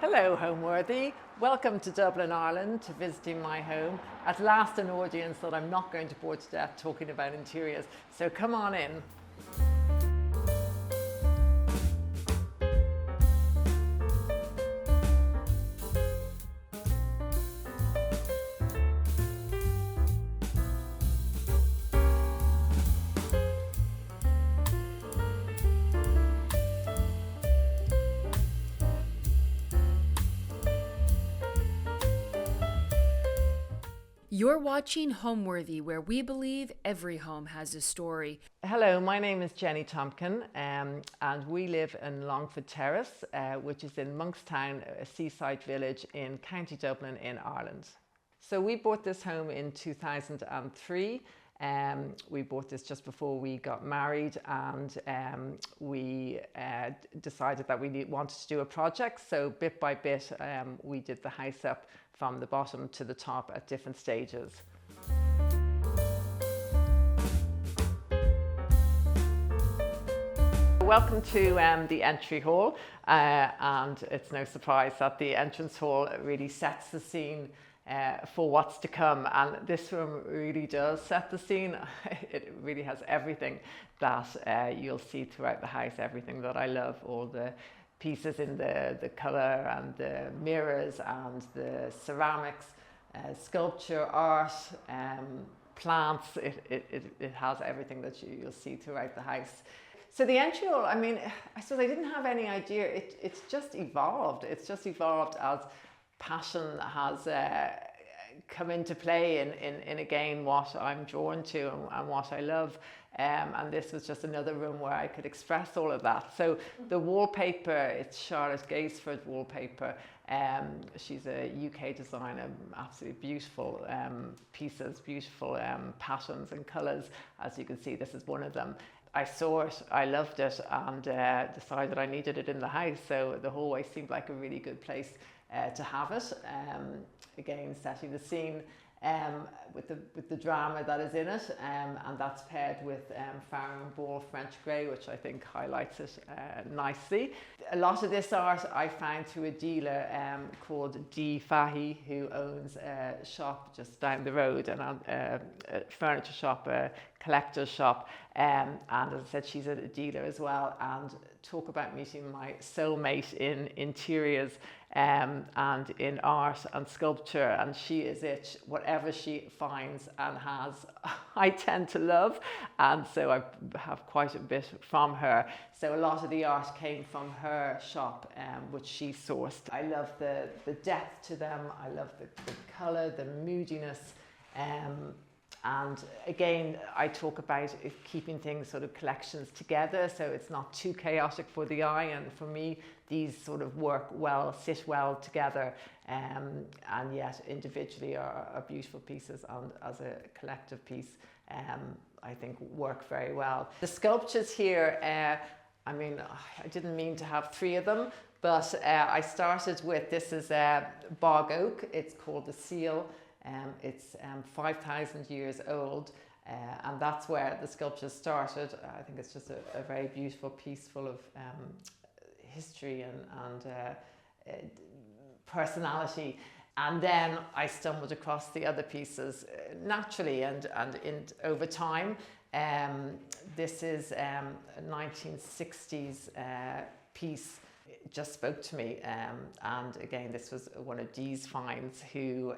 Hello, Homeworthy. Welcome to Dublin, Ireland, to visiting my home. At last, an audience that I'm not going to bore to death talking about interiors. So come on in. You're watching Homeworthy, where we believe every home has a story. Hello, my name is Jenny Tomkin, and we live in Longford Terrace, which is in Monkstown, a seaside village in County Dublin in Ireland. So we bought this home in 2003. We bought this just before we got married, and we decided that we wanted to do a project. So bit by bit, we did the house up from the bottom to the top at different stages. Welcome to the entry hall, and it's no surprise that the entrance hall really sets the scene for what's to come, and this room really does set the scene. It really has everything that you'll see throughout the house, everything that I love, all the pieces in the colour and the mirrors and the ceramics, sculpture, art, plants. It has everything that you'll see throughout the house. So the entry hall, I mean, I suppose I didn't have any idea. It's just evolved. It's just evolved as passion has come into play in again what I'm drawn to and what I love. And this was just another room where I could express all of that. So the wallpaper, it's Charlotte Gaisford wallpaper. She's a UK designer, absolutely beautiful pieces, beautiful patterns and colours. As you can see, this is one of them. I saw it, I loved it, and decided I needed it in the house. So the hallway seemed like a really good place to have it. Again, setting the scene with the drama that is in it, and that's paired with Farrow and Ball French Grey, which I think highlights it nicely. A lot of this art I found through a dealer called Dee Fahey, who owns a shop just down the road, and a furniture shop, a collector's shop, and as I said, she's a dealer as well. And talk about meeting my soulmate in interiors and in art and sculpture, and she is it. Whatever she finds and has, I tend to love, and so I have quite a bit from her. So a lot of the art came from her shop, which she sourced. I love the depth to them. I love the colour, the moodiness. And again, I talk about keeping things sort of collections together, so it's not too chaotic for the eye. And for me, these sort of work well, sit well together, and yet individually are beautiful pieces, and as a collective piece, I think work very well. The sculptures here, I mean, I didn't mean to have three of them, but I started with, this is bog oak. It's called the seal. It's 5,000 years old, and that's where the sculpture started. I think it's just a very beautiful piece full of history and personality. And then I stumbled across the other pieces naturally and over time. This is a 1960s piece. It just spoke to me, and again, this was one of Dee's finds, who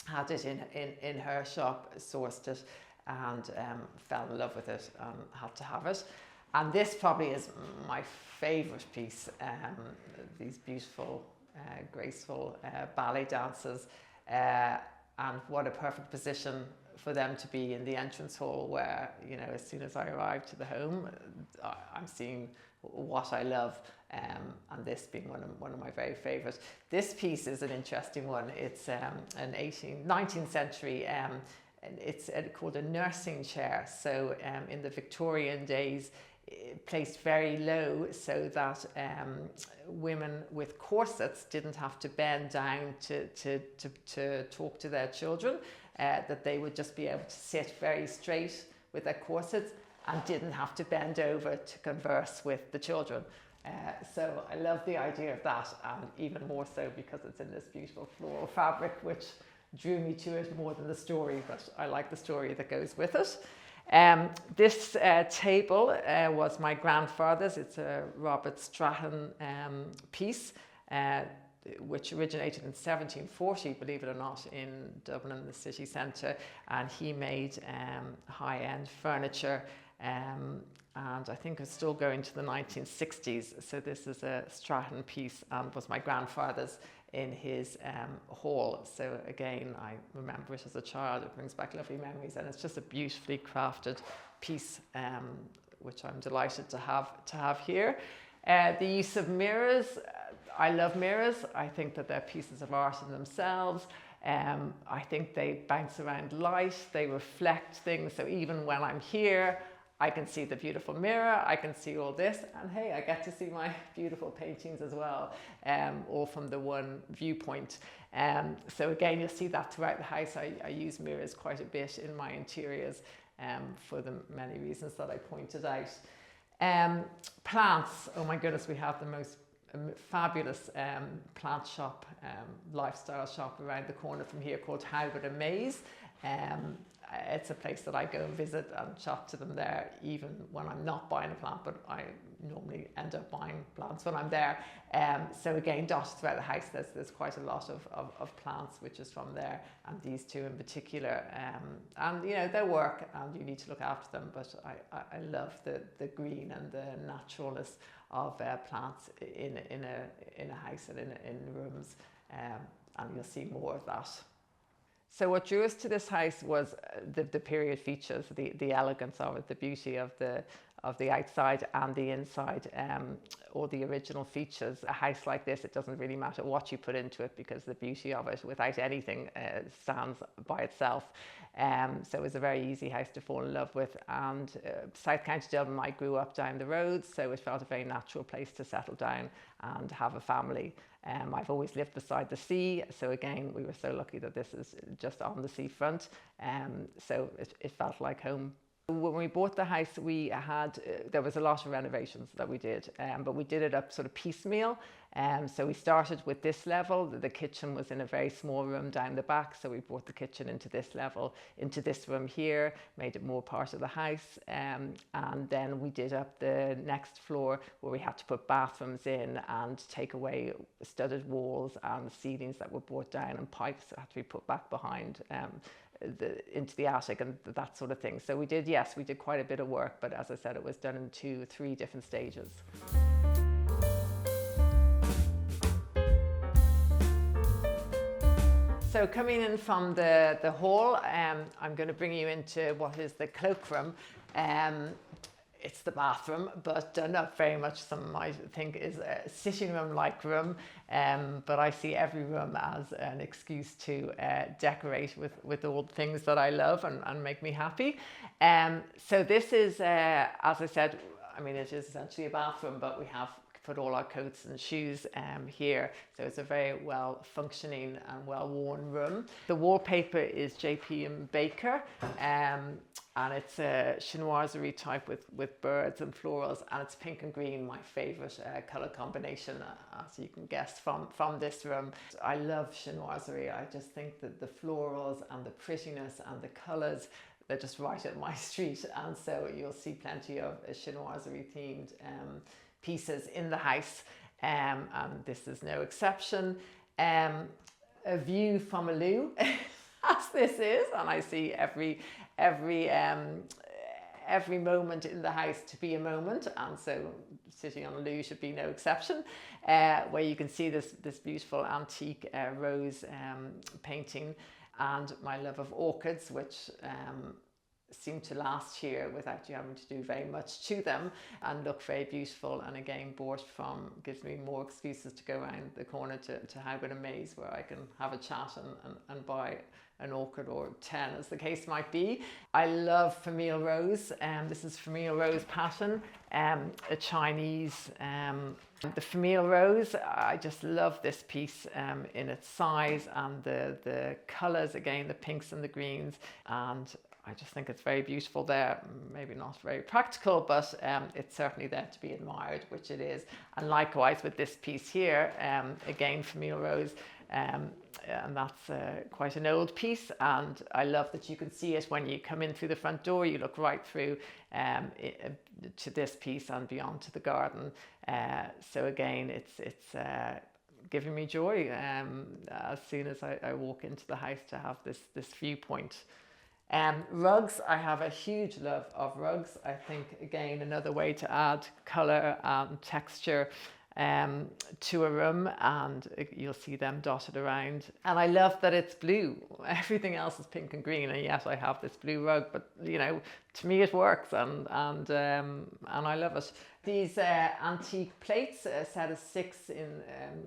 had it in her shop, sourced it, and fell in love with it and had to have it. And this probably is my favourite piece. These beautiful, graceful ballet dancers, and what a perfect position for them to be in the entrance hall, where, you know, as soon as I arrive to the home, I'm seeing what I love, and this being one of my very favourite. This piece is an interesting one. It's an 19th century, it's called a nursing chair. So in the Victorian days, placed very low so that women with corsets didn't have to bend down to talk to their children, that they would just be able to sit very straight with their corsets and didn't have to bend over to converse with the children. So I love the idea of that, and even more so because it's in this beautiful floral fabric, which drew me to it more than the story, but I like the story that goes with it. This table was my grandfather's. It's a Robert Stratton piece, which originated in 1740, believe it or not, in Dublin, the city centre, and he made high-end furniture, and I think it's still going to the 1960s. So this is a Stratton piece and was my grandfather's in his hall. So again, I remember it as a child. It brings back lovely memories, and it's just a beautifully crafted piece, which I'm delighted to have here. The use of mirrors. I love mirrors. I think that they're pieces of art in themselves. I think they bounce around light. They reflect things. So even when I'm here, I can see the beautiful mirror, I can see all this, and hey, I get to see my beautiful paintings as well, all from the one viewpoint. So again, you'll see that throughout the house. I use mirrors quite a bit in my interiors for the many reasons that I pointed out. Plants, oh my goodness, we have the most fabulous plant shop, lifestyle shop around the corner from here called Homeworthy Maze. It's a place that I go and visit and chat to them there, even when I'm not buying a plant, but I normally end up buying plants when I'm there. So again, dotted throughout the house, there's quite a lot of plants, which is from there, and these two in particular. And you know, they work, and you need to look after them, but I love the green and the naturalness of plants in a house and in rooms, and you'll see more of that. So what drew us to this house was the period features, the elegance of it, the beauty of the outside and the inside, all the original features. A house like this, it doesn't really matter what you put into it, because the beauty of it, without anything, stands by itself. So it was a very easy house to fall in love with. And South County Dublin, I grew up down the road, so it felt a very natural place to settle down and have a family. I've always lived beside the sea, so again, we were so lucky that this is just on the seafront, so it felt like home. When we bought the house, we had, there was a lot of renovations that we did, but we did it up sort of piecemeal. So we started with this level. The kitchen was in a very small room down the back, so we brought the kitchen into this level, into this room here, made it more part of the house, and then we did up the next floor where we had to put bathrooms in and take away studded walls and ceilings that were brought down, and pipes that had to be put back behind into the attic and that sort of thing. So we did quite a bit of work, but as I said, it was done in 2-3 different stages. So coming in from the hall, I'm going to bring you into what is the cloakroom. It's the bathroom, but done up very much, some might think is a sitting room-like room, but I see every room as an excuse to decorate with all the things that I love and make me happy. So this is, as I said, I mean, it is essentially a bathroom, but we have put all our coats and shoes here. So it's a very well functioning and well worn room. The wallpaper is JP and Baker, and it's a chinoiserie type with birds and florals, and it's pink and green, my favorite color combination, as you can guess from this room. I love chinoiserie. I just think that the florals and the prettiness and the colors, they're just right at my street, and so you'll see plenty of chinoiserie themed pieces in the house, and this is no exception. A view from a loo, as this is, and I see every moment in the house to be a moment, and so sitting on a loo should be no exception, where you can see this beautiful antique rose painting, and my love of orchids, which seem to last here without you having to do very much to them and look very beautiful. And again, bought from, gives me more excuses to go around the corner to Homeworthy Maze, where I can have a chat and buy an orchid or 10, as the case might be. I love Famille Rose, this is Famille Rose Pattern, a Chinese. The Famille Rose, I just love this piece in its size and the colours, again, the pinks and the greens, and I just think it's very beautiful there. Maybe not very practical, but it's certainly there to be admired, which it is. And likewise with this piece here, again, Famille Rose, and that's quite an old piece, and I love that you can see it when you come in through the front door. You look right through to this piece and beyond to the garden. So again, it's giving me joy as soon as I walk into the house to have this viewpoint. Rugs, I have a huge love of rugs. I think, again, another way to add colour and texture to a room, and you'll see them dotted around. And I love that it's blue. Everything else is pink and green, and yes, I have this blue rug, but you know, to me it works, and I love it. These antique plates, a set of 6 in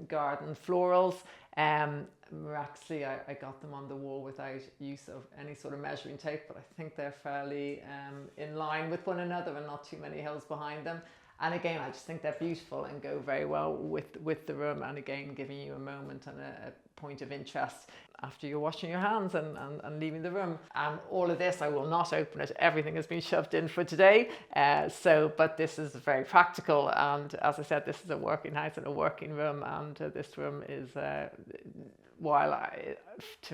garden florals. Miraculously, I got them on the wall without use of any sort of measuring tape, but I think they're fairly in line with one another and not too many holes behind them. And again, I just think they're beautiful and go very well with the room, and again, giving you a moment and a point of interest after you're washing your hands and leaving the room. And all of this, I will not open it. Everything has been shoved in for today. But this is very practical. And as I said, this is a working house and a working room. And this room is, to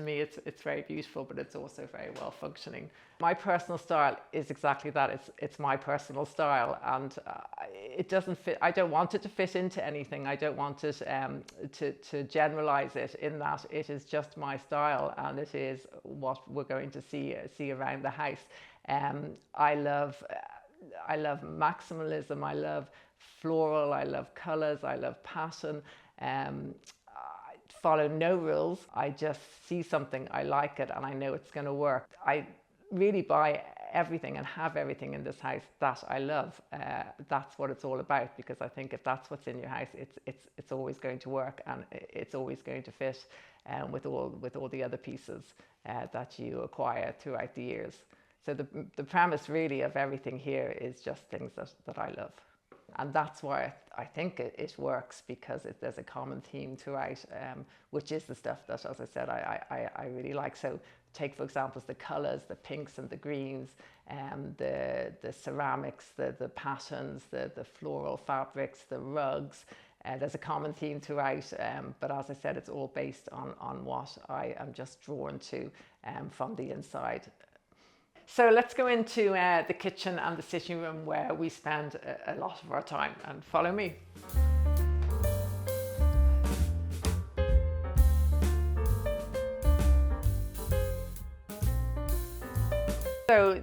me, it's very beautiful, but it's also very well functioning. My personal style is exactly that. It's my personal style, and it doesn't fit. I don't want it to fit into anything. I don't want it to generalize it, in that it is just my style, and it is what we're going to see around the house. I love maximalism. I love floral. I love colors. I love pattern. Follow no rules. I just see something, I like it, and I know it's going to work. I really buy everything and have everything in this house that I love. That's what it's all about, because I think if that's what's in your house, it's always going to work, and it's always going to fit with all the other pieces that you acquire throughout the years. So the premise really of everything here is just things that I love. And that's why I think it works, because there's a common theme throughout, which is the stuff that, as I said, I really like. So take, for example, the colours, the pinks and the greens, the ceramics, the patterns, the floral fabrics, the rugs. There's a common theme throughout, but as I said, it's all based on what I am just drawn to from the inside. So let's go into the kitchen and the sitting room, where we spend a lot of our time, and follow me. So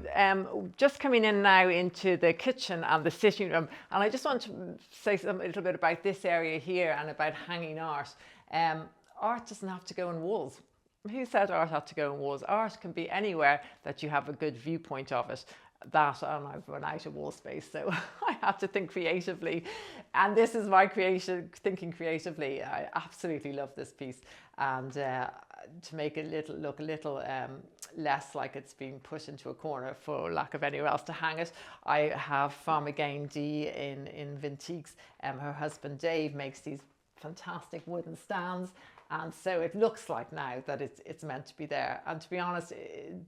just coming in now into the kitchen and the sitting room, and I just want to say a little bit about this area here and about hanging art. Art doesn't have to go on walls. Who said art had to go on walls? Art can be anywhere that you have a good viewpoint of it. And I've run out of wall space, so I had to think creatively. And this is my thinking creatively. I absolutely love this piece. And to make it look a little less like it's being put into a corner for lack of anywhere else to hang it, I have from, again, Dee in Vintiques. Her husband Dave makes these fantastic wooden stands, and so it looks like now that it's meant to be there. And to be honest,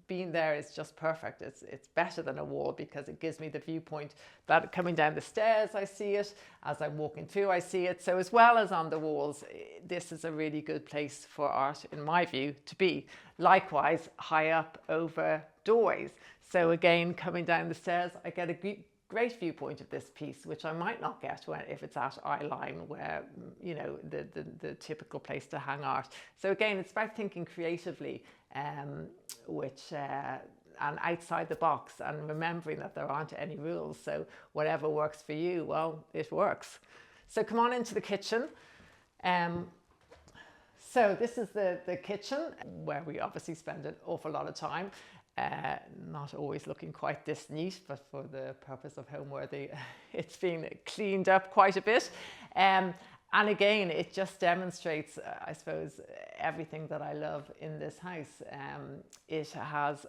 being there is just perfect. It's better than a wall, because it gives me the viewpoint that coming down the stairs I see it, as I'm walking through I see it. So as well as on the walls, this is a really good place for art, in my view, to be. Likewise, high up over doorways. So again, coming down the stairs, I get a great viewpoint of this piece, which I might not get if it's at eye line, where, you know, the typical place to hang art. So again, it's about thinking creatively, and outside the box, and remembering that there aren't any rules. So whatever works for you, well, it works. So come on into the kitchen. So this is the kitchen, where we obviously spend an awful lot of time. Not always looking quite this neat, but for the purpose of Homeworthy, it's been cleaned up quite a bit. And again, it just demonstrates, I suppose, everything that I love in this house. It has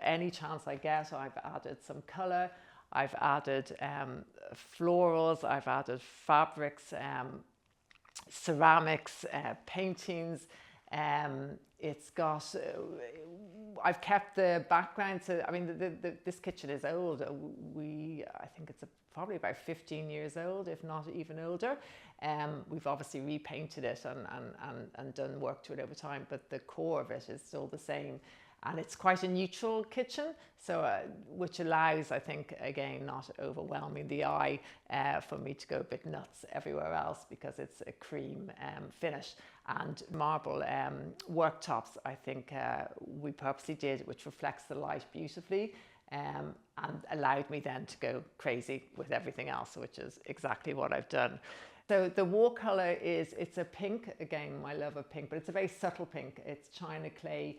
any chance I get, I've added some colour, I've added florals, I've added fabrics, ceramics, paintings, It's got, I've kept the background, so I mean, this kitchen is old. I think it's probably about 15 years old, if not even older. We've obviously repainted it and done work to it over time, but the core of it is still the same. And it's quite a neutral kitchen, so which allows, I think, again, not overwhelming the eye for me to go a bit nuts everywhere else, because it's a cream finish. And marble worktops, I think we purposely did, which reflects the light beautifully, and allowed me then to go crazy with everything else, which is exactly what I've done. So the wall colour it's a pink, again, my love of pink, but it's a very subtle pink. It's China Clay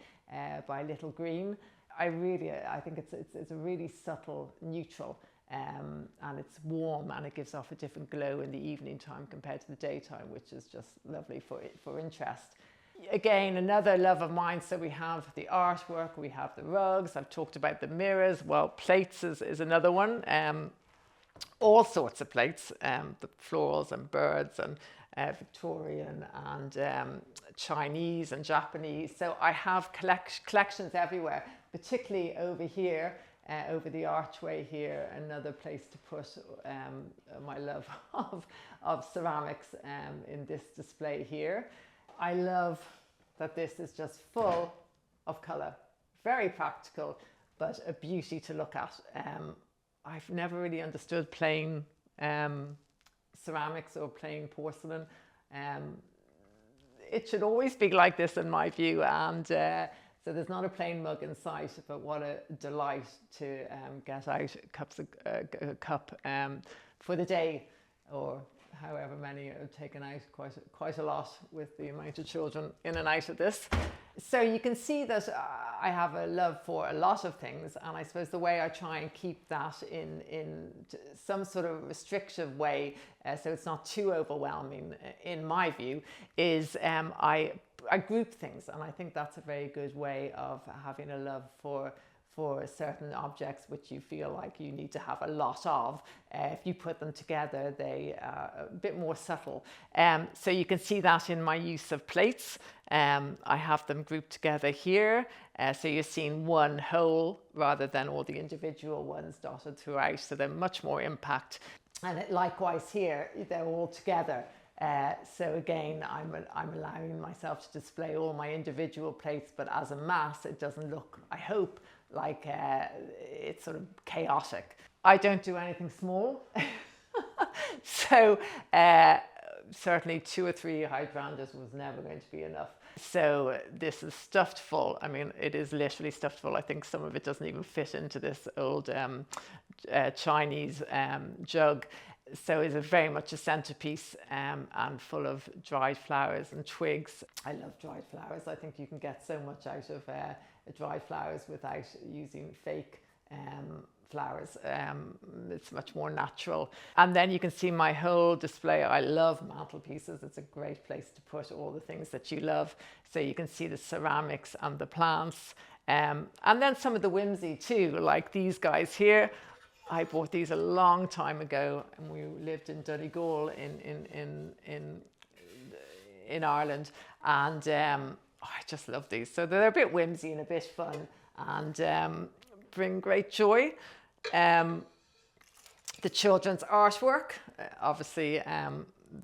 by Little Green. I think it's a really subtle neutral, and it's warm, and it gives off a different glow in the evening time compared to the daytime, which is just lovely for interest. Again, another love of mine, so we have the artwork, we have the rugs, I've talked about the mirrors. Well, plates is another one. All sorts of plates, the florals and birds and Victorian and Chinese and Japanese. So I have collections everywhere, particularly over here, over the archway here, another place to put my love of ceramics in this display here. I love that this is just full of colour, very practical, but a beauty to look at. I've never really understood plain ceramics or plain porcelain. It should always be like this in my view, and so there's not a plain mug in sight, but what a delight to get out a cup for the day, or however many are taken out, quite a lot with the amount of children in and out of this. So you can see that I have a love for a lot of things, and I suppose the way I try and keep that in some sort of restrictive way, so it's not too overwhelming in my view, is I group things, and I think that's a very good way of having a love for certain objects which you feel like you need to have a lot of. If you put them together, they are a bit more subtle. So you can see that in my use of plates. I have them grouped together here. So you're seeing one whole rather than all the individual ones dotted throughout. So they're much more impact. And likewise here, they're all together. So again, I'm allowing myself to display all my individual plates, but as a mass, it doesn't look, I hope, like it's sort of chaotic. I don't do anything small. So certainly 2 or 3 hydrangeas was never going to be enough. So this is stuffed full. I mean, it is literally stuffed full. I think some of it doesn't even fit into this old Chinese jug. So it's very much a centerpiece, and full of dried flowers and twigs. I love dried flowers. I think you can get so much out of dried flowers without using fake flowers. It's much more natural. And then you can see my whole display. I love mantelpieces. It's a great place to put all the things that you love. So you can see the ceramics and the plants. And then some of the whimsy too, like these guys here. I bought these a long time ago, and we lived in Donegal in Ireland, and I just love these. So they're a bit whimsy and a bit fun, and bring great joy. The children's artwork, obviously,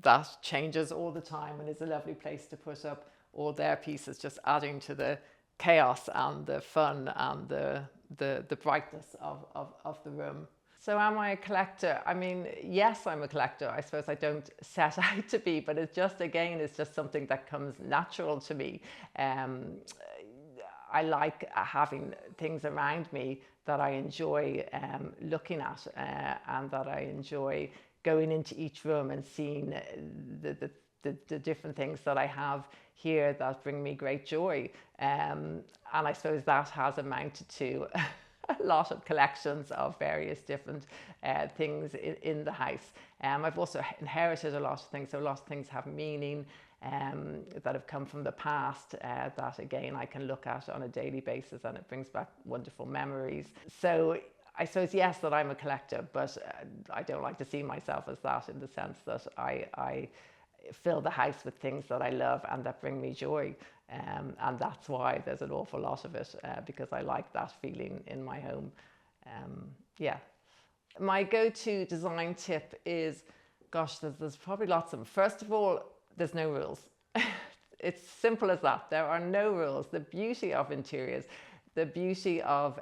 that changes all the time, and is a lovely place to put up all their pieces, just adding to the chaos and the fun and the brightness of the room. So am I a collector? I mean, yes, I'm a collector. I suppose I don't set out to be, but it's just, again, it's just something that comes natural to me. I like having things around me that I enjoy looking at, and that I enjoy going into each room and seeing the different things that I have here that bring me great joy. And I suppose that has amounted to a lot of collections of various different things in the house. I've also inherited a lot of things, so a lot of things have meaning that have come from the past, that again I can look at on a daily basis, and it brings back wonderful memories. So I suppose, yes, that I'm a collector, but I don't like to see myself as that, in the sense that fill the house with things that I love and that bring me joy. And that's why there's an awful lot of it, because I like that feeling in my home. Yeah. My go-to design tip is, gosh, there's probably lots of them. First of all, there's no rules. It's simple as that. There are no rules. The beauty of interiors, the beauty of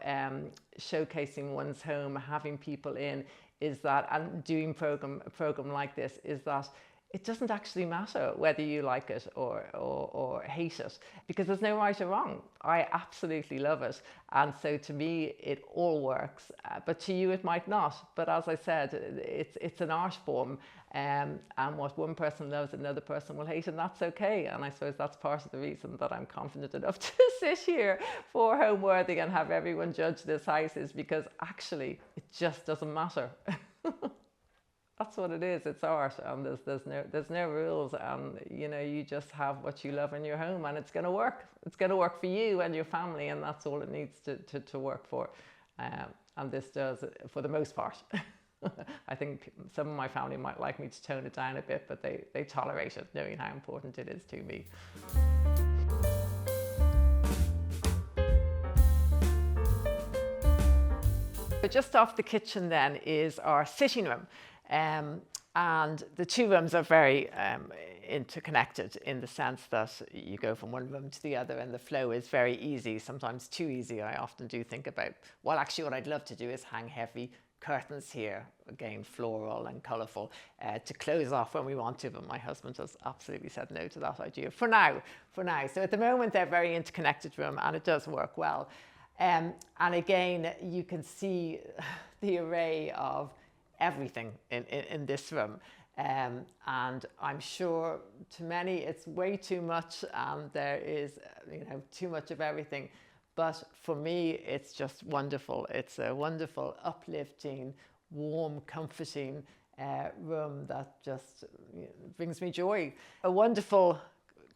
showcasing one's home, having people in, is that, and doing a program like this, is that it doesn't actually matter whether you like it or hate it, because there's no right or wrong. I absolutely love it. And so to me, it all works, but to you, it might not. But as I said, it's an art form, and what one person loves, another person will hate, and that's okay. And I suppose that's part of the reason that I'm confident enough to sit here for Homeworthy and have everyone judge this house, is because actually it just doesn't matter. That's what it is. It's art, and there's no rules, and you just have what you love in your home, and it's going to work. It's going to work for you and your family, and that's all it needs to work for. And this does, for the most part. I think some of my family might like me to tone it down a bit, but they tolerate it, knowing how important it is to me. So just off the kitchen then is our sitting room. And the two rooms are very interconnected, in the sense that you go from one room to the other and the flow is very easy, sometimes too easy. I often do think about, well, actually what I'd love to do is hang heavy curtains here, again floral and colourful, to close off when we want to, but my husband has absolutely said no to that idea for now. So at the moment they're very interconnected room, and it does work well. And again, you can see the array of everything in this room, and I'm sure to many it's way too much, and there is too much of everything, but for me it's just wonderful. It's a wonderful, uplifting, warm, comforting room that just brings me joy. A wonderful,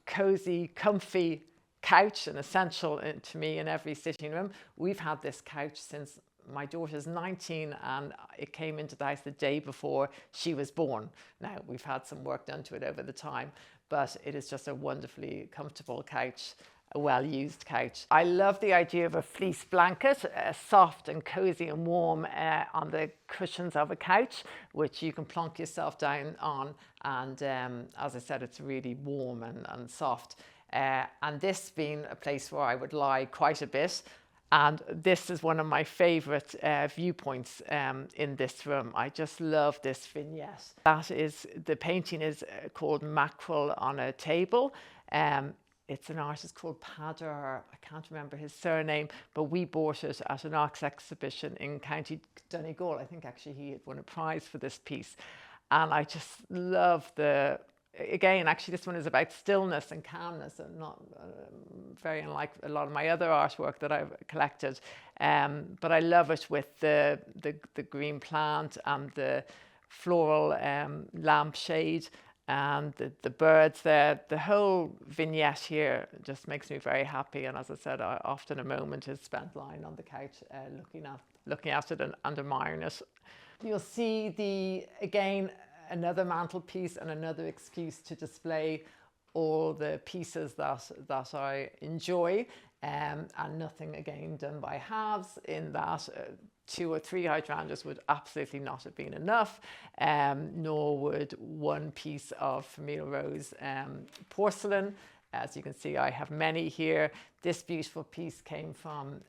cozy, comfy couch, an essential to me in every sitting room. We've had this couch since my daughter's 19, and it came into the house the day before she was born. Now, we've had some work done to it over the time, but it is just a wonderfully comfortable couch, a well-used couch. I love the idea of a fleece blanket, soft and cozy and warm on the cushions of a couch, which you can plonk yourself down on. And as I said, it's really warm and soft. And this being a place where I would lie quite a bit, and this is one of my favourite viewpoints in this room. I just love this vignette. The painting is called Mackerel on a Table. It's an artist called Padder, I can't remember his surname, but we bought it at an arts exhibition in County Donegal. I think actually he had won a prize for this piece. And I just love again, actually, this one is about stillness and calmness, and not very unlike a lot of my other artwork that I've collected. But I love it with the green plant and the floral lampshade and the birds there. The whole vignette here just makes me very happy. And as I said, often a moment is spent lying on the couch, looking at it and admiring it. You'll see again, another mantelpiece and another excuse to display all the pieces that I enjoy, and nothing again done by halves, in that 2 or 3 hydrangeas would absolutely not have been enough, nor would one piece of Famille Rose porcelain. As you can see, I have many here. This beautiful piece came from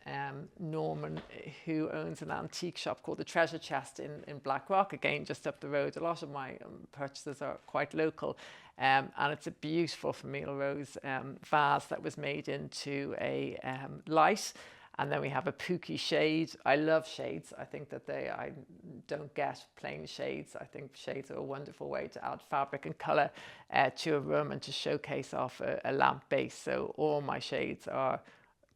Norman, who owns an antique shop called the Treasure Chest in Blackrock, again, just up the road. A lot of my purchases are quite local. And it's a beautiful Famille Rose vase that was made into a light. And then we have a pooky shade. I love shades. I think that I don't get plain shades. I think shades are a wonderful way to add fabric and colour to a room and to showcase off a lamp base. So all my shades are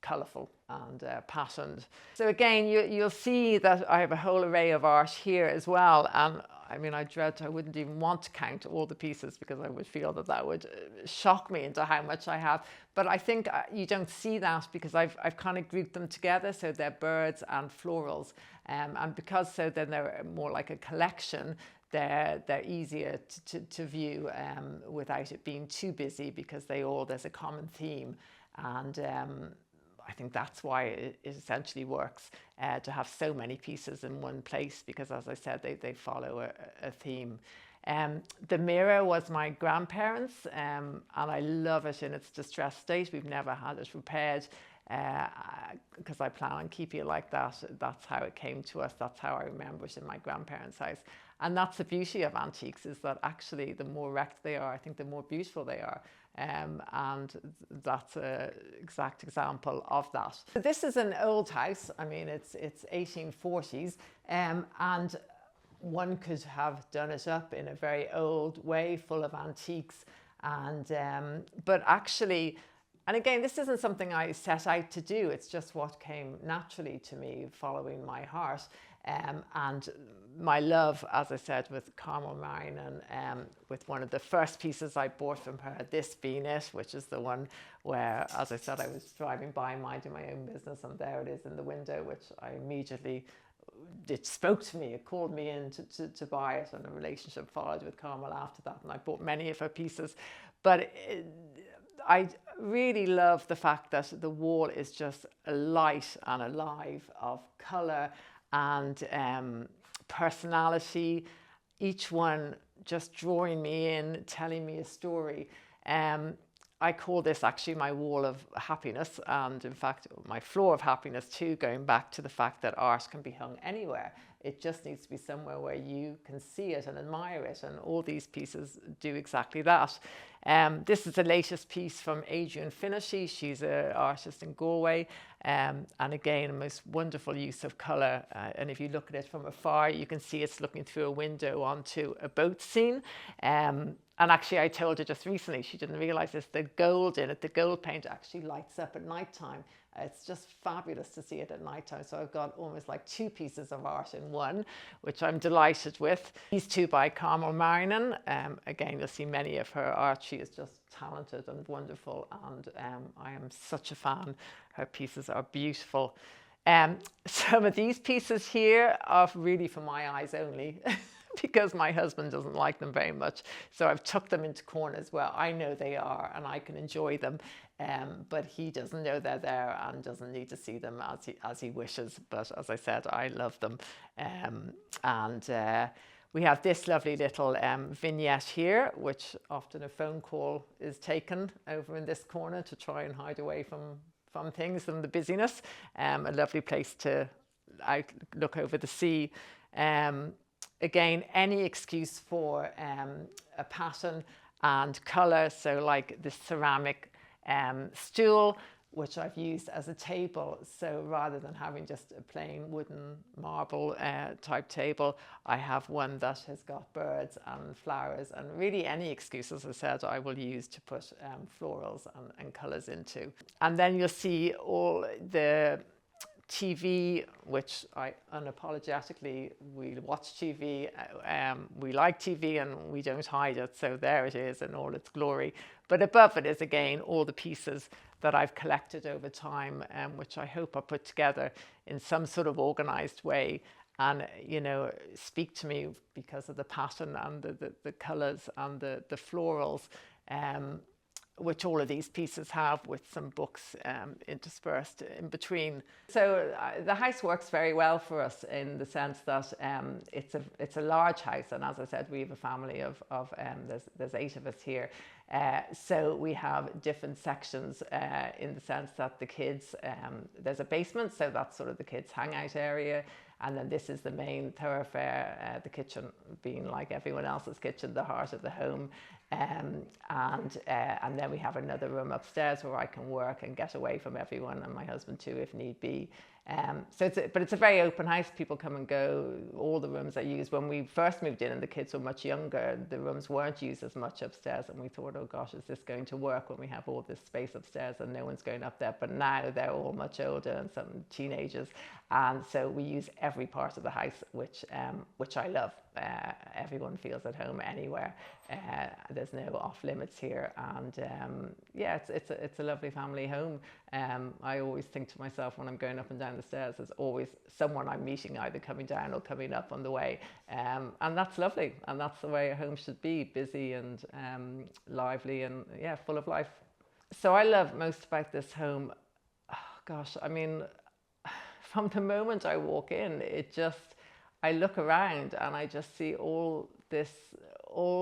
colourful and patterned. So again, you'll see that I have a whole array of art here as well. And I mean, I wouldn't even want to count all the pieces, because I would feel that would shock me into how much I have. But I think you don't see that, because I've kind of grouped them together. So they're birds and florals. And because then they're more like a collection, they're easier to view without it being too busy, because there's a common theme. And I think that's why it essentially works to have so many pieces in one place, because as I said, they follow a theme. The mirror was my grandparents', and I love it in its distressed state. We've never had it repaired, because I plan on keeping it like that. That's how it came to us. That's how I remember it in my grandparents' house. And that's the beauty of antiques, is that actually the more wrecked they are, I think the more beautiful they are. And that's an exact example of that. So this is an old house. I mean, it's 1840s, and one could have done it up in a very old way, full of antiques. And but actually, and again, this isn't something I set out to do. It's just what came naturally to me, following my heart. And my love, as I said, with Carmel Marinan, with one of the first pieces I bought from her, this being it, which is the one where, as I said, I was driving by minding my own business, and there it is in the window, which I immediately, it spoke to me. It called me in to buy it, and a relationship followed with Carmel after that, and I bought many of her pieces. But I really love the fact that the wall is just light and alive, of colour and personality, each one just drawing me in, telling me a story. I call this actually my wall of happiness, and in fact my floor of happiness too, going back to the fact that art can be hung anywhere. It just needs to be somewhere where you can see it and admire it, and all these pieces do exactly that. This is the latest piece from Adrian Finishy. She's an artist in Galway, and again, a most wonderful use of colour. And if you look at it from afar, you can see it's looking through a window onto a boat scene. And actually, I told her just recently, she didn't realise this, the gold in it, the gold paint actually lights up at night time. It's just fabulous to see it at night time. So I've got almost like two pieces of art in one, which I'm delighted with. These two by Carmel Marinan. Again, you'll see many of her art. She is just talented and wonderful, and I am such a fan. Her pieces are beautiful. Some of these pieces here are really for my eyes only. Because my husband doesn't like them very much. So I've tucked them into corners where I know they are and I can enjoy them. But he doesn't know they're there and doesn't need to see them as he wishes. But as I said, I love them. We have this lovely little vignette here, which often a phone call is taken over in this corner to try and hide away from things and the busyness. A lovely place to look over the sea. Again, any excuse for a pattern and colour. So like this ceramic stool, which I've used as a table. So rather than having just a plain wooden marble type table, I have one that has got birds and flowers, and really any excuse, as I said, I will use to put florals and colours into. And then you'll see all the TV, which I unapologetically, we watch TV, we like TV and we don't hide it, so there it is in all its glory. But above it is again all the pieces that I've collected over time, which I hope are put together in some sort of organized way, and speak to me because of the pattern and the colors and the florals, which all of these pieces have, with some books interspersed in between. So the house works very well for us in the sense that it's a large house, and as I said, we have a family of there's 8 of us here. So we have different sections in the sense that the kids, there's a basement, so that's sort of the kids' hangout area. And then this is the main thoroughfare, the kitchen being like everyone else's kitchen, the heart of the home. And then we have another room upstairs where I can work and get away from everyone, and my husband too if need be. But it's a very open house. People come and go. All the rooms are used. When we first moved in and the kids were much younger, the rooms weren't used as much upstairs, and we thought, oh gosh, is this going to work when we have all this space upstairs and no one's going up there? But now they're all much older and some teenagers, and so we use every part of the house, which I love. Everyone feels at home anywhere. There's no off limits here, and it's a lovely family home. I always think to myself when I'm going up and down the the stairs, there's always someone I'm meeting, either coming down or coming up on the way. And that's lovely. And that's the way a home should be, busy and lively and, yeah, full of life. So I love most about this home, oh gosh, I mean, from the moment I walk in, I look around and I just see all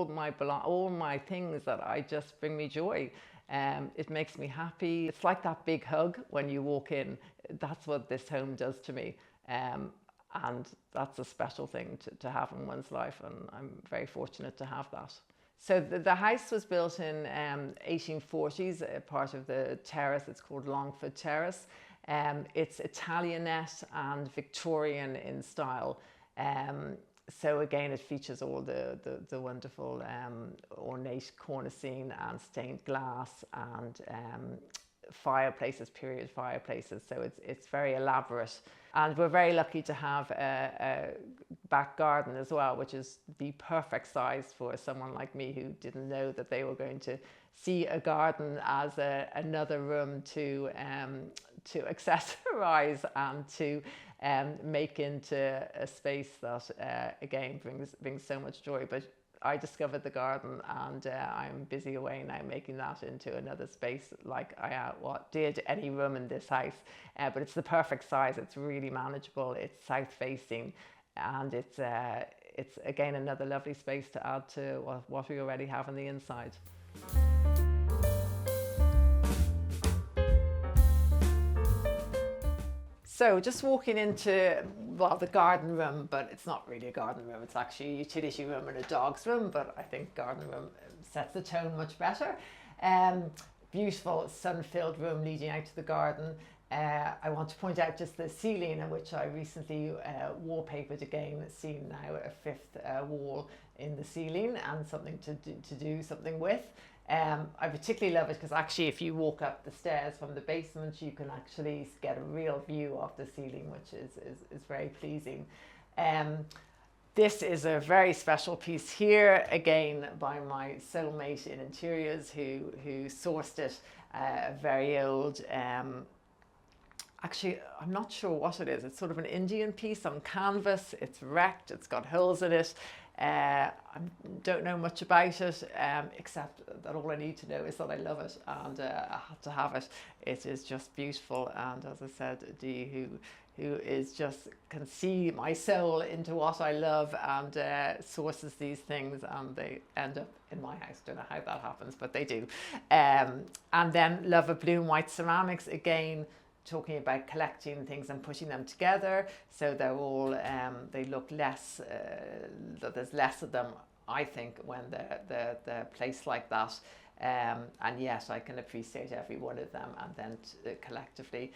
my things that I just bring me joy. It makes me happy. It's like that big hug when you walk in. That's what this home does to me. And that's a special thing to have in one's life. And I'm very fortunate to have that. So the house was built in 1840s, part of the terrace. It's called Longford Terrace. It's Italianate and Victorian in style. So again, it features all the wonderful ornate cornicing and stained glass and fireplaces, period fireplaces. So it's very elaborate. And we're very lucky to have a back garden as well, which is the perfect size for someone like me who didn't know that they were going to see a garden as another room to accessorize and to make into a space that again brings so much joy. But I discovered the garden, and I'm busy away now making that into another space like I did any room in this house. But it's the perfect size. It's really manageable. It's south facing, and it's again another lovely space to add to what we already have on the inside. So just walking into, well, the garden room, but it's not really a garden room. It's actually a utility room and a dog's room, but I think garden room sets the tone much better. Beautiful sun-filled room leading out to the garden. I want to point out just the ceiling, in which I recently wallpapered again, seeing now a fifth wall in the ceiling and something to do something with. I particularly love it because actually if you walk up the stairs from the basement, you can actually get a real view of the ceiling, which is very pleasing. This is a very special piece here, again by my soulmate in interiors who sourced it, a very old, actually I'm not sure what it is. It's sort of an Indian piece on canvas. It's wrecked, it's got holes in it. I don't know much about it, except that all I need to know is that I love it, and I had to have it. It is just beautiful, and as I said, Dee, who is just can see my soul into what I love and sources these things, and they end up in my house. Don't know how that happens, but they do. And then love of blue and white ceramics, again, talking about collecting things and putting them together, so they're all they look less, there's less of them, I think, when they're placed like that, and yet I can appreciate every one of them. And then collectively,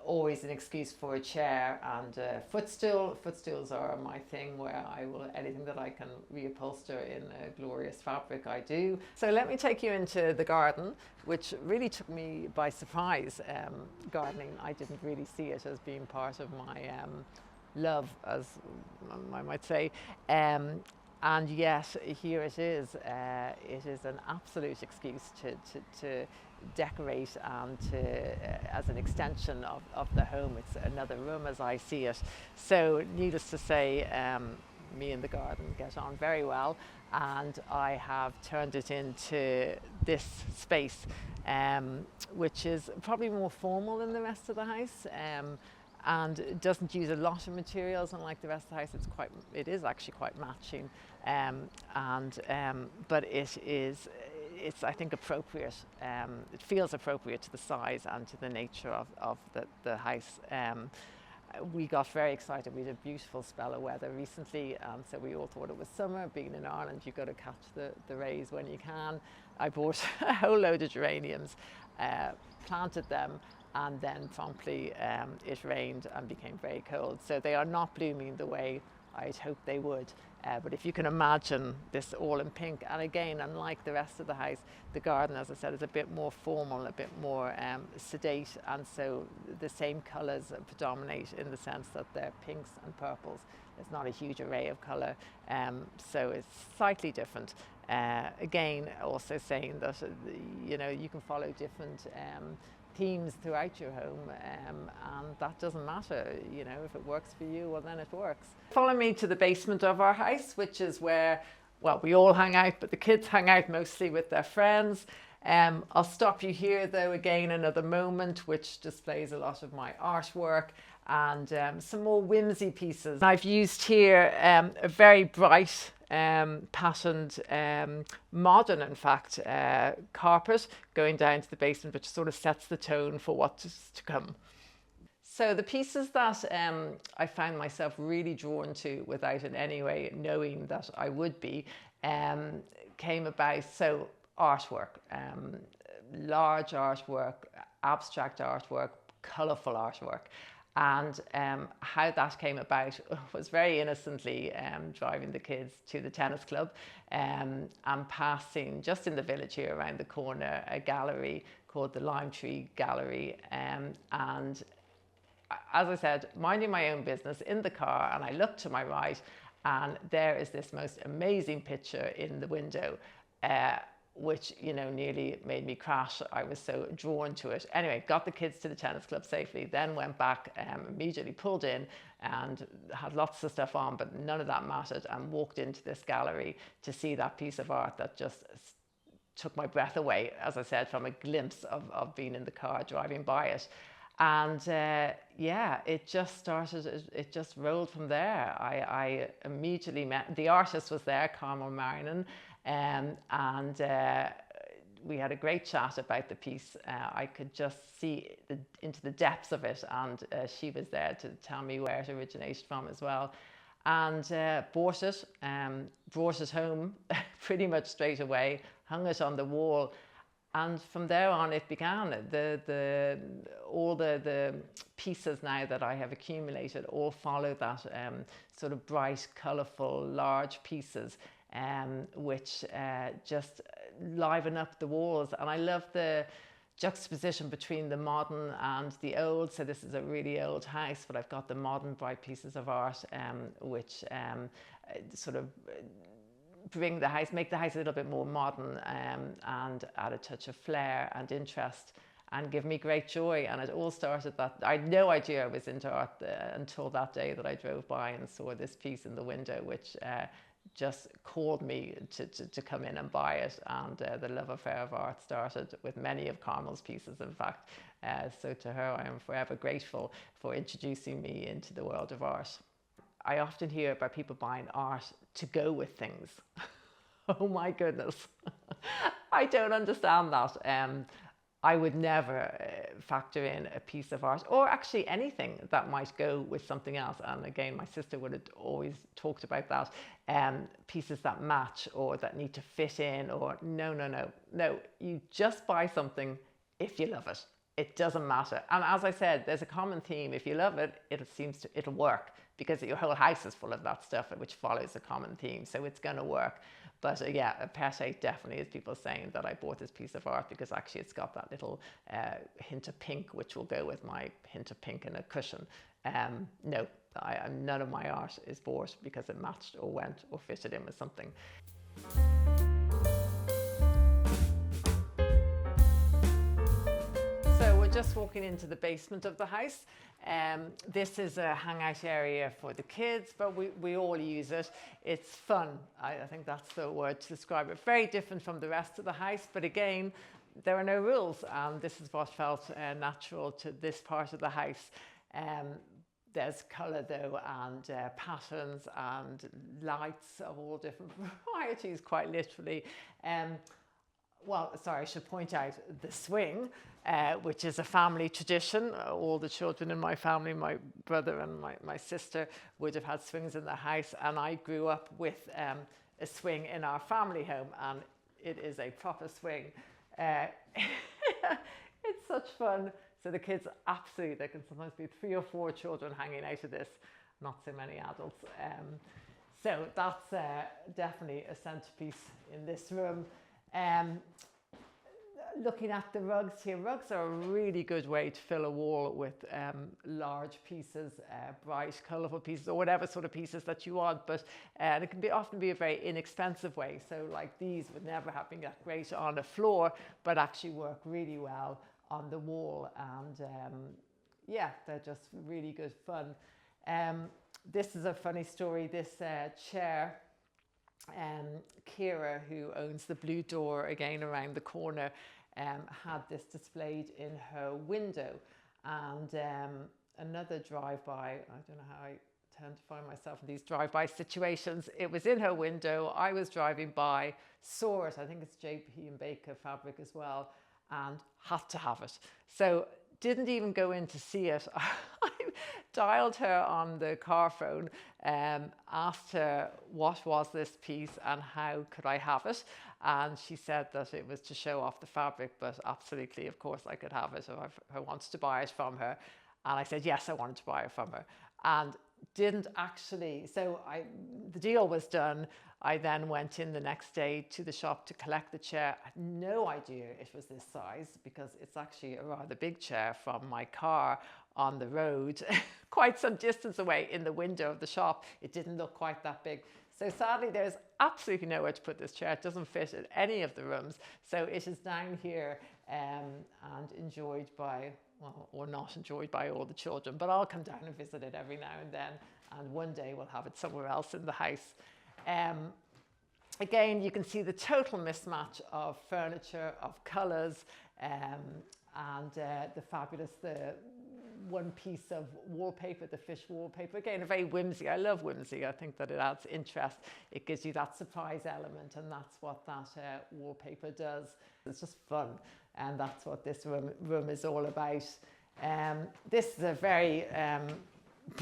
always an excuse for a chair and a footstool. Footstools are my thing, where I will, anything that I can reupholster in a glorious fabric, I do. So let me take you into the garden, which really took me by surprise. Gardening, I didn't really see it as being part of my love, as I might say. And yet here it is. It is an absolute excuse to decorate and as an extension of the home. It's another room as I see it. So needless to say, me and the garden get on very well, and I have turned it into this space, which is probably more formal than the rest of the house. And it doesn't use a lot of materials, unlike the rest of the house. It is actually quite matching, but it's I think appropriate. It feels appropriate to the size and to the nature of the house. We got very excited. We had a beautiful spell of weather recently, so we all thought it was summer. Being in Ireland, you've got to catch the rays when you can. I bought a whole load of geraniums, planted them, and then promptly it rained and became very cold. So they are not blooming the way I'd hoped they would. But if you can imagine this all in pink, and again, unlike the rest of the house, the garden, as I said, is a bit more formal, a bit more sedate, and so the same colours predominate in the sense that they're pinks and purples. There's not a huge array of colour, so it's slightly different. Again, also saying that, you know, you can follow different themes throughout your home, and that doesn't matter. You know, if it works for you, well, then it works. Follow me to the basement of our house, which is where, well, we all hang out, but the kids hang out mostly with their friends. I'll stop you here, though, again, another moment, which displays a lot of my artwork and some more whimsy pieces. I've used here a very bright patterned, modern, in fact, carpet going down to the basement, which sort of sets the tone for what's to come. So the pieces that I found myself really drawn to without in any way knowing that I would be, came about. So artwork, large artwork, abstract artwork, colourful artwork. And how that came about was very innocently driving the kids to the tennis club and passing just in the village here around the corner a gallery called the Lime Tree Gallery. And as I said, minding my own business in the car, and I looked to my right, and there is this most amazing picture in the window, which, you know, nearly made me crash. I was so drawn to it. Anyway, got the kids to the tennis club safely, then went back, immediately pulled in and had lots of stuff on, but none of that mattered, and walked into this gallery to see that piece of art that just took my breath away, as I said, from a glimpse of being in the car driving by it. And yeah, it just started, it just rolled from there. I immediately met, the artist was there, Carmel Marinan, and we had a great chat about the piece. I could just see into the depths of it, and she was there to tell me where it originated from as well. And bought it, brought it home pretty much straight away, hung it on the wall. And from there on, it began. All the pieces now that I have accumulated all follow that sort of bright, colourful, large pieces, which just liven up the walls. And I love the juxtaposition between the modern and the old. So this is a really old house, but I've got the modern bright pieces of art, which sort of bring the house, make the house a little bit more modern, and add a touch of flair and interest, and give me great joy. And it all started that I had no idea I was into art until that day that I drove by and saw this piece in the window, which just called me to come in and buy it. And the love affair of art started with many of Carmel's pieces, in fact. So to her, I am forever grateful for introducing me into the world of art. I often hear about people buying art to go with things. Oh my goodness. I don't understand that. I would never factor in a piece of art, or actually anything that might go with something else. And again, my sister would have always talked about that. Pieces that match or that need to fit in, or no. You just buy something if you love it. It doesn't matter. And as I said, there's a common theme. If you love it, it'll work, because your whole house is full of that stuff which follows a common theme. So it's going to work. But yeah, a pet definitely is people saying that I bought this piece of art because actually it's got that little hint of pink, which will go with my hint of pink in a cushion. No, none of my art is bought because it matched or went or fitted in with something. So we're just walking into the basement of the house. This is a hangout area for the kids, but we all use it. It's fun. I think that's the word to describe it. Very different from the rest of the house, but again, there are no rules. This is what felt natural to this part of the house. There's colour though, and patterns and lights of all different varieties, quite literally. Well, sorry, I should point out the swing, which is a family tradition. All the children in my family, my brother and my sister, would have had swings in their house, and I grew up with a swing in our family home, and it is a proper swing. It's such fun. So the kids, absolutely, there can sometimes be 3 or 4 children hanging out of this, not so many adults. So that's definitely a centerpiece in this room. looking at the rugs here, rugs are a really good way to fill a wall with large pieces, bright, colourful pieces, or whatever sort of pieces that you want. But it can often be a very inexpensive way. So like these would never have been that great on a floor, but actually work really well on the wall. And yeah, they're just really good fun. This is a funny story. This chair, Kira, who owns the Blue Door again around the corner, had this displayed in her window. And another drive-by, I don't know how I tend to find myself in these drive-by situations. It was in her window. I was driving by, saw it. I think it's JP and Baker fabric as well, and had to have it. So didn't even go in to see it. I dialed her on the car phone, asked her what was this piece and how could I have it. And she said that it was to show off the fabric, but absolutely, of course, I could have it if I wanted to buy it from her. And I said, yes, I wanted to buy it from her. And didn't actually, so the deal was done. I then went in the next day to the shop to collect the chair. I had no idea it was this size because it's actually a rather big chair from my car on the road, quite some distance away in the window of the shop. It didn't look quite that big. So sadly, there's absolutely nowhere to put this chair. It doesn't fit in any of the rooms. So it is down here and enjoyed by, well, or not enjoyed by all the children, but I'll come down and visit it every now and then. And one day we'll have it somewhere else in the house. Again, you can see the total mismatch of furniture, of colours, and the fabulous, the one piece of wallpaper, the fish wallpaper. Again, a very whimsy. I love whimsy. I think that it adds interest. It gives you that surprise element, and that's what that wallpaper does. It's just fun, and that's what this room is all about. This is a very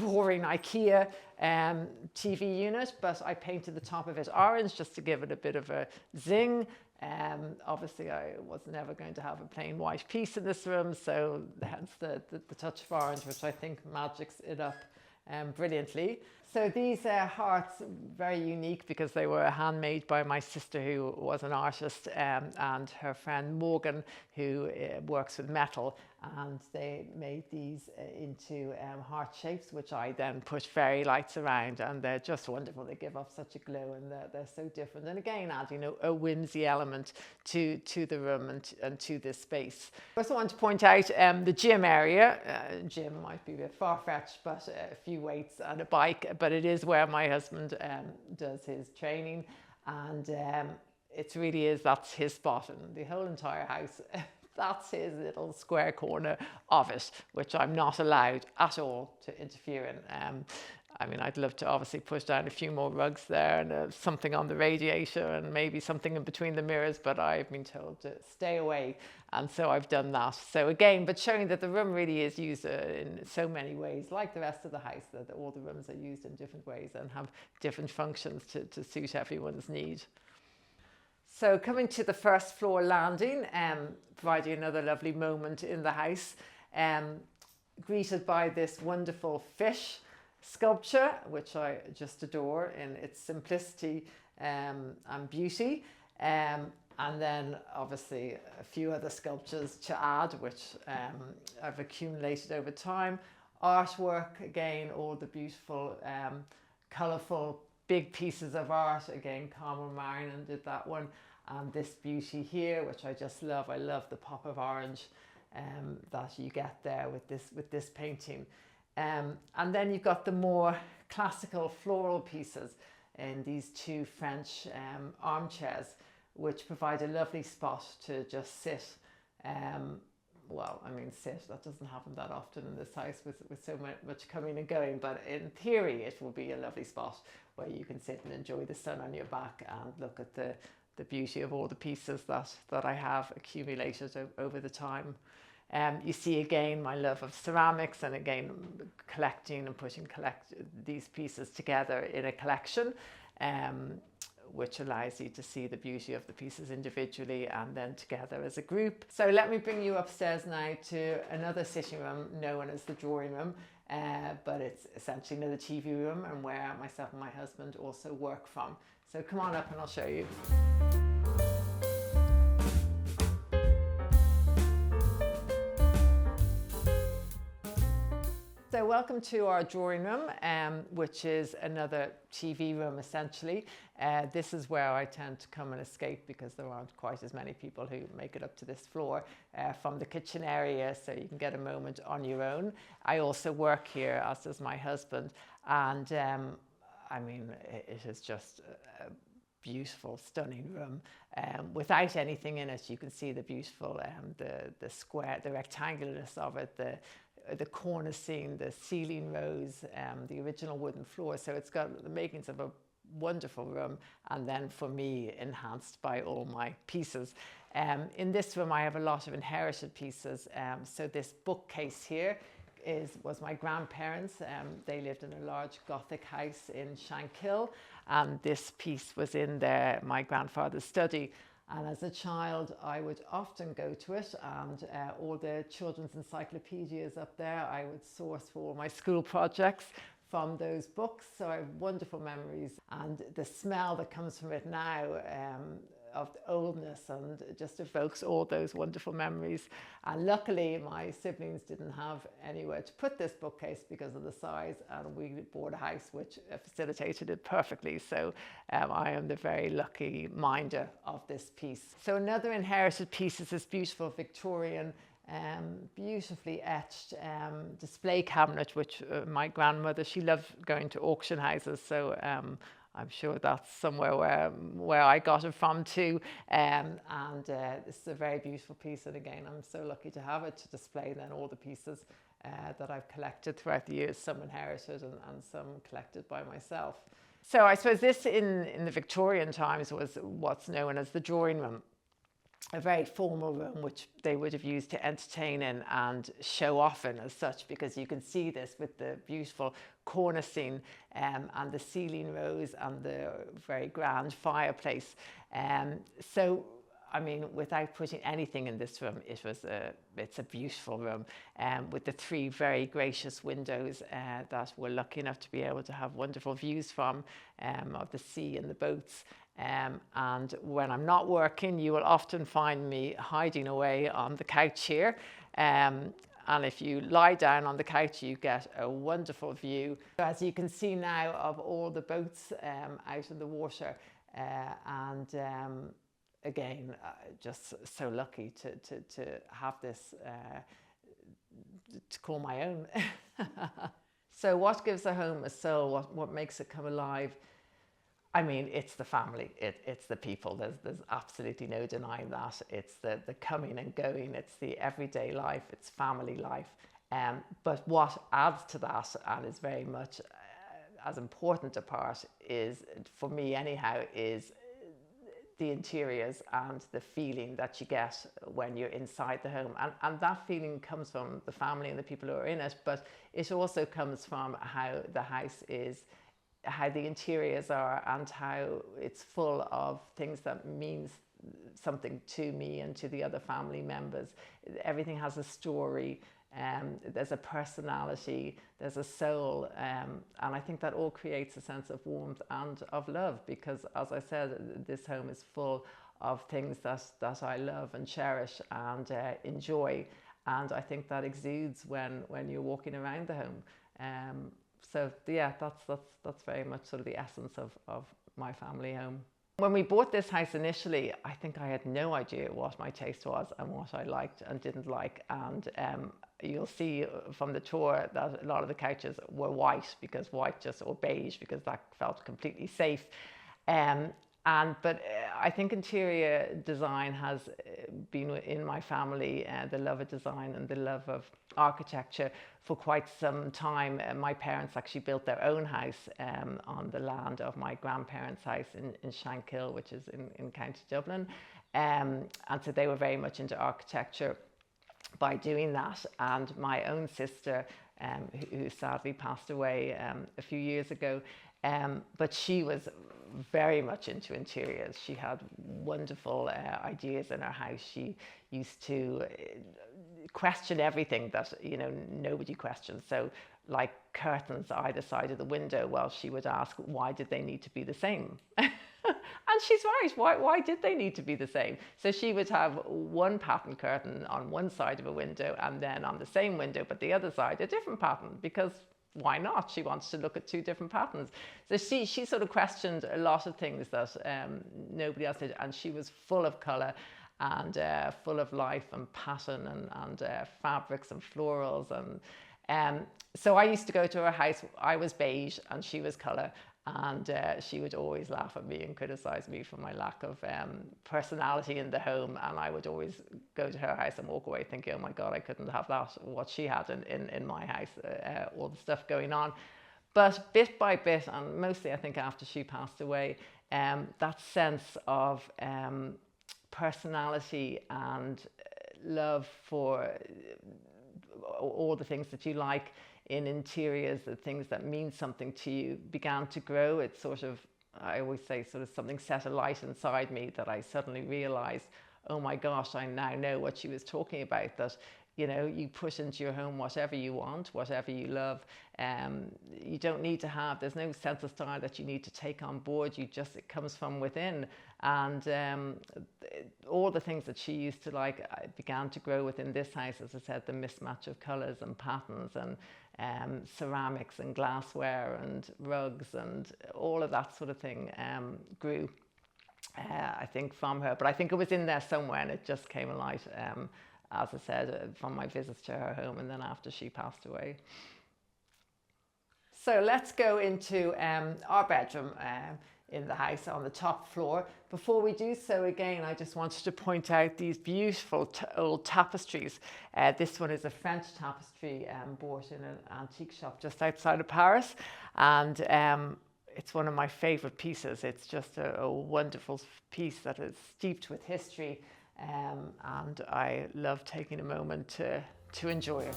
boring IKEA TV unit, but I painted the top of it orange just to give it a bit of a zing. Obviously I was never going to have a plain white piece in this room, so hence the touch of orange, which I think magics it up brilliantly. So these hearts, very unique because they were handmade by my sister, who was an artist, and her friend Morgan, who works with metal, and they made these into heart shapes, which I then put fairy lights around, and they're just wonderful. They give off such a glow, and they're so different, and again adding a whimsy element to the room and to this space. I also want to point out the gym area. Gym might be a bit far-fetched, but a few weights and a bike, but it is where my husband does his training, and it really is, that's his spot, and the whole entire house that's his little square corner of it, which I'm not allowed at all to interfere in. I mean, I'd love to obviously push down a few more rugs there and something on the radiator and maybe something in between the mirrors, but I've been told to stay away, and so I've done that. So again, but showing that the room really is used in so many ways, like the rest of the house, that all the rooms are used in different ways and have different functions to suit everyone's need. So coming to the first floor landing, providing another lovely moment in the house, greeted by this wonderful fish sculpture, which I just adore in its simplicity and beauty. And then obviously a few other sculptures to add, which I've accumulated over time. Artwork, again, all the beautiful, colourful, big pieces of art. Again, Carmel Marion did that one. And this beauty here, which I just love. I love the pop of orange that you get there with this painting. And then you've got the more classical floral pieces in these two French armchairs, which provide a lovely spot to just sit. Well, I mean, sit, that doesn't happen that often in this house with so much coming and going, but in theory it will be a lovely spot where you can sit and enjoy the sun on your back and look at the beauty of all the pieces that I have accumulated over the time. You see again my love of ceramics, and again collecting and putting these pieces together in a collection, which allows you to see the beauty of the pieces individually and then together as a group. So let me bring you upstairs now to another sitting room known as the drawing room, but it's essentially another TV room and where myself and my husband also work from. So come on up and I'll show you. So welcome to our drawing room, which is another TV room essentially. This is where I tend to come and escape because there aren't quite as many people who make it up to this floor from the kitchen area, so you can get a moment on your own. I also work here, as does my husband, and I mean, it is just a beautiful, stunning room without anything in it. You can see the beautiful, the square, the rectangularness of it, the cornicing, the ceiling rose, the original wooden floor. So it's got the makings of a wonderful room, and then for me, enhanced by all my pieces. In this room, I have a lot of inherited pieces. So this bookcase here was my grandparents. They lived in a large Gothic house in Shankill, and this piece was in my grandfather's study. And as a child, I would often go to it, and all the children's encyclopedias up there, I would source for all my school projects from those books. So I have wonderful memories, and the smell that comes from it now of the oldness, and it just evokes all those wonderful memories. And luckily my siblings didn't have anywhere to put this bookcase because of the size, and we bought a house which facilitated it perfectly. So I am the very lucky minder of this piece. So another inherited piece is this beautiful Victorian beautifully etched display cabinet, which my grandmother, she loved going to auction houses, so I'm sure that's somewhere where I got it from too. This is a very beautiful piece, and again, I'm so lucky to have it to display then all the pieces that I've collected throughout the years, some inherited and some collected by myself. So I suppose this in the Victorian times was what's known as the drawing room, a very formal room which they would have used to entertain in and show off in as such, because you can see this with the beautiful cornicing and the ceiling rose and the very grand fireplace. So I mean, without putting anything in this room, it's a beautiful room with the 3 very gracious windows that we're lucky enough to be able to have wonderful views from of the sea and the boats. And when I'm not working, you will often find me hiding away on the couch here. And if you lie down on the couch, you get a wonderful view, as you can see now, of all the boats out in the water. Again, just so lucky to have this to call my own. So what gives a home a soul? What makes it come alive? I mean, it's the family, it's the people. There's absolutely no denying that. It's the coming and going, it's the everyday life, it's family life. But what adds to that, and is very much as important a part, is, for me anyhow, is the interiors and the feeling that you get when you're inside the home. And that feeling comes from the family and the people who are in it, but it also comes from how the house is, how the interiors are, and how it's full of things that means something to me and to the other family members. Everything has a story, there's a personality, there's a soul, and I think that all creates a sense of warmth and of love, because, as I said, this home is full of things that I love and cherish and enjoy, and I think that exudes when you're walking around the home. So yeah, that's very much sort of the essence of my family home. When we bought this house initially, I think I had no idea what my taste was and what I liked and didn't like. And you'll see from the tour that a lot of the couches were white, because or beige, because that felt completely safe. But I think interior design has been in my family, the love of design and the love of architecture, for quite some time. My parents actually built their own house on the land of my grandparents' house in Shankill, which is in County Dublin. And so they were very much into architecture by doing that. And my own sister, who sadly passed away a few years ago, but she was very much into interiors. She had wonderful ideas in her house. She used to question everything that nobody questions. So like curtains either side of the window, well, she would ask, why did they need to be the same? And And she's right. Why did they need to be the same? So she would have one pattern curtain on one side of a window, and then on the same window, but the other side, a different pattern, because why not? She wants to look at two different patterns. So she sort of questioned a lot of things that nobody else did, and she was full of colour and full of life and pattern and fabrics and florals. And so I used to go to her house. I was beige and she was colour, and she would always laugh at me and criticise me for my lack of personality in the home. And I would always go to her house and walk away thinking, oh my God, I couldn't have that, what she had in my house, all the stuff going on. But bit by bit, and mostly I think after she passed away, that sense of personality and love for all the things that you like in interiors, the things that mean something to you, began to grow. It sort of, I always say, sort of something set a light inside me that I suddenly realized, oh my gosh, I now know what she was talking about, that you know, you put into your home whatever you want, whatever you love. You don't need to have, there's no sense of style that you need to take on board. It comes from within. And all the things that she used to like began to grow within this house. As I said, the mismatch of colours and patterns and ceramics and glassware and rugs and all of that sort of thing grew, I think, from her. But I think it was in there somewhere, and it just came alight, as I said, from my visits to her home and then after she passed away. So let's go into our bedroom in the house on the top floor. Before we do so, again, I just wanted to point out these beautiful old tapestries. This one is a French tapestry bought in an antique shop just outside of Paris, and it's one of my favorite pieces. It's just a wonderful piece that is steeped with history, and I love taking a moment to enjoy it.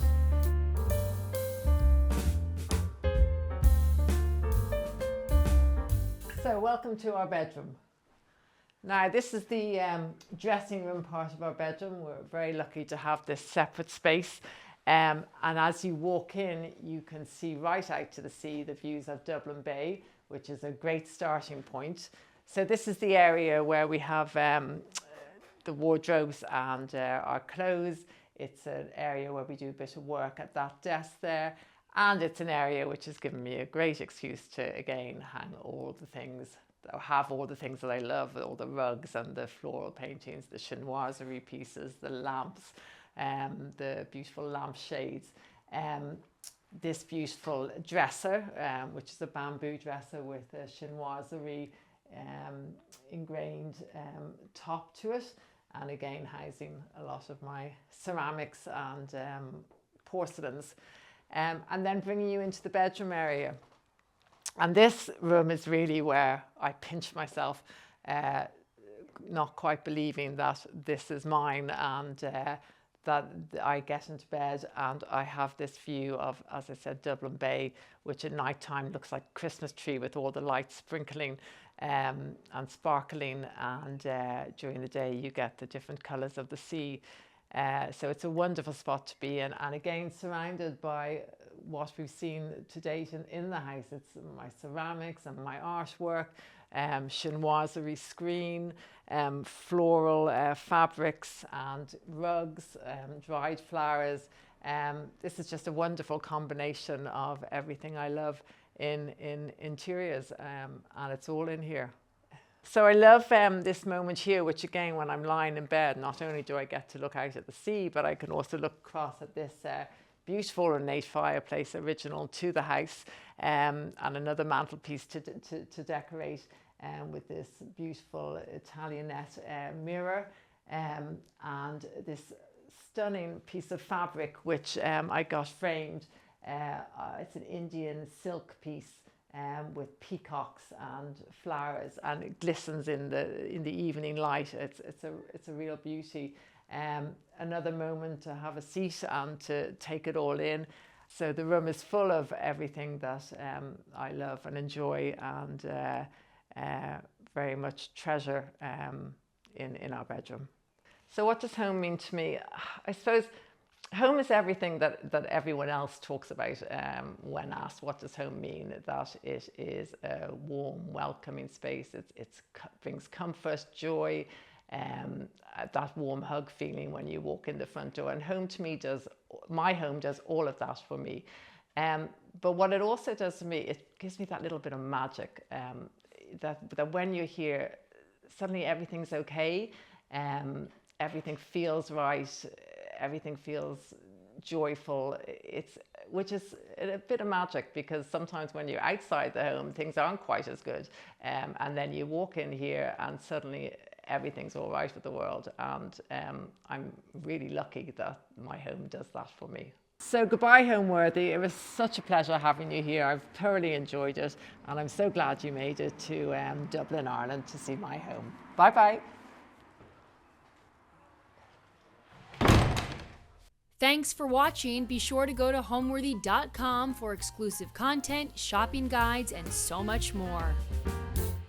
So welcome to our bedroom. Now this is the dressing room part of our bedroom. We're very lucky to have this separate space. And as you walk in, you can see right out to the sea the views of Dublin Bay, which is a great starting point. So this is the area where we have the wardrobes and our clothes. It's an area where we do a bit of work at that desk there. And it's an area which has given me a great excuse to, again, hang all the things, or have all the things that I love, all the rugs and the floral paintings, the chinoiserie pieces, the lamps, the beautiful lampshades, this beautiful dresser, which is a bamboo dresser with a chinoiserie ingrained top to it, and again housing a lot of my ceramics and porcelains. And then bringing you into the bedroom area. And this room is really where I pinch myself, not quite believing that this is mine, and that I get into bed and I have this view of, as I said, Dublin Bay, which at night time looks like a Christmas tree with all the lights sprinkling and sparkling, and during the day you get the different colours of the sea. So it's a wonderful spot to be in, and again surrounded by what we've seen to date in the house. It's my ceramics and my artwork, chinoiserie screen, floral fabrics and rugs, dried flowers. This is just a wonderful combination of everything I love in interiors, and it's all in here. So I love this moment here, which again, when I'm lying in bed, not only do I get to look out at the sea, but I can also look across at this beautiful ornate fireplace, original to the house, and another mantelpiece to decorate, with this beautiful Italianette mirror, and this stunning piece of fabric, which I got framed. It's an Indian silk piece, with peacocks and flowers, and it glistens in the evening light. It's a real beauty. Another moment to have a seat and to take it all in. So the room is full of everything that I love and enjoy, and very much treasure in our bedroom. So what does home mean to me? I suppose Home is everything that everyone else talks about when asked what does home mean. That it is a warm, welcoming space. It brings comfort, joy, that warm hug feeling when you walk in the front door. And home to me my home does all of that for me. But what it also does to me, it gives me that little bit of magic, that when you're here, suddenly everything's okay, everything feels right, everything feels joyful, which is a bit of magic, because sometimes when you're outside the home, things aren't quite as good. And then you walk in here and suddenly everything's all right with the world. And I'm really lucky that my home does that for me. So goodbye, Homeworthy. It was such a pleasure having you here. I've thoroughly enjoyed it. And I'm so glad you made it to Dublin, Ireland to see my home. Bye-bye. Thanks for watching. Be sure to go to homeworthy.com for exclusive content, shopping guides, and so much more.